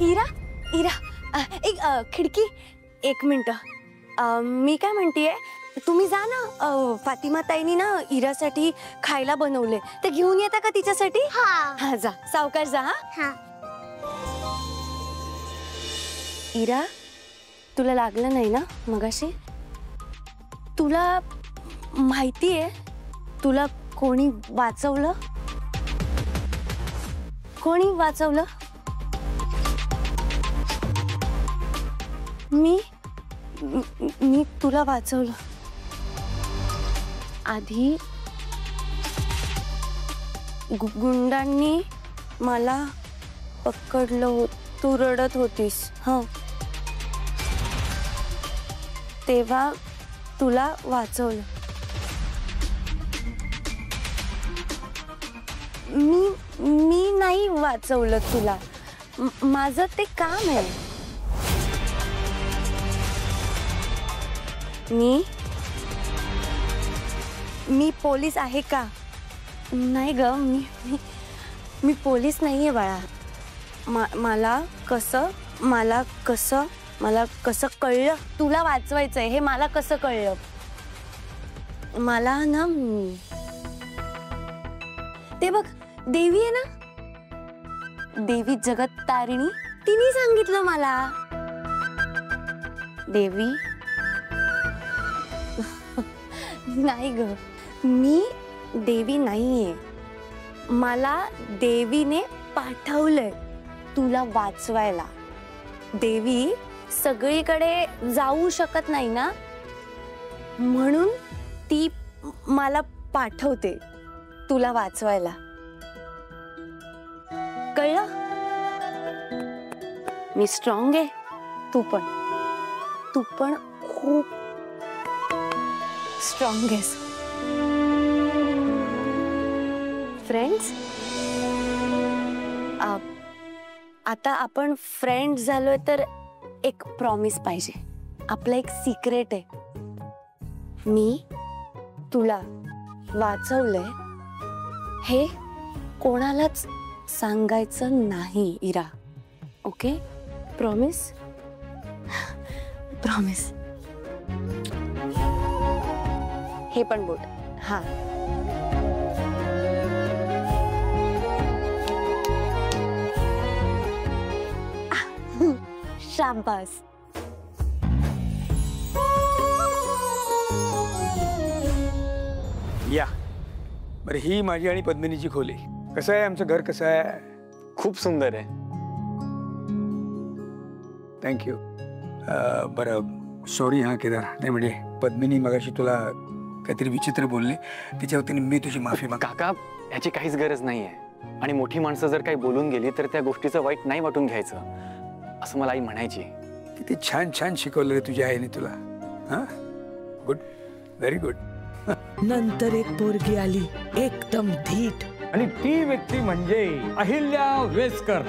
इरा इरा एक खिडकी, एक मिनिट. मी काय म्हणतेय, तुम्ही जा ना. फातिमा ताईनी ना इरासाठी खायला बनवले, ते घेऊन येता का तिच्यासाठी? हा जा, सावकाश जा. हा. इरा, तुला लागलं नाही ना मगाशी? तुला माहितीये तुला कोणी वाचवलं? कोणी वाचवलं? मी तुला वाचवलं. आधी गुंडांनी मला पकडलं, तू रडत होतीस. हा, तेव्हा तुला वाचवलं. मी नाही वाचवलं तुला. माझं ते काम आहे. मी पोलीस आहे का? नाही ग, मी पोलीस नाहीये बाळा. मला कसं कळलं तुला वाचवायचंय हे? मला कसं कळलं? मला ना ते बघ, देवी आहे ना, देवी जगत तारिणी, तिने सांगितलं मला. देवी नाही ग, मी देवी नाहीये. मला देवीने पाठवलंय तुला वाचवायला. देवी सगळीकडे जाऊ शकत नाही ना, म्हणून ती मला पाठवते तुला वाचवायला. कळलं? मी स्ट्रॉंग आहे, तू पण खूप स्ट्रॉंग आहेस. फ्रेंड्स, आता आपण फ्रेंड्स झालोय तर एक प्रॉमिस पाहिजे. आपलं एक सिक्रेट आहे. मी तुला वाचवलंय हे कोणालाच सांगायचं नाही इरा. ओके? प्रॉमिस? प्रॉमिस. हे पण बोट. हा, शाबास. या बरं, ही माझी आणि पद्मिनीची खोली. कसं आहे आमचं घर? कसं आहे? खूप सुंदर आहे. थँक्यू. बरं, सॉरी हा केदार. नाही म्हणजे पद्मिनी मगाशी तुला काहीतरी विचित्र बोलले, त्याच्या वतीने मी तुझी माफी माग. काका, याची काहीच गरज नाहीये. आणि मोठी माणसं जर काही बोलून गेली तर त्या गोष्टीचं वाईट नाही वाटून घ्यायचं, असं मला आई म्हणायची. किती छान छान शिकवलं रे तुझ्या आईने तुला. हा, गुड, व्हेरी गुड. नंतर एक पोरगी आली, एकदम धीट, आणि ती व्यक्ती म्हणजे अहिल्या वेसकर.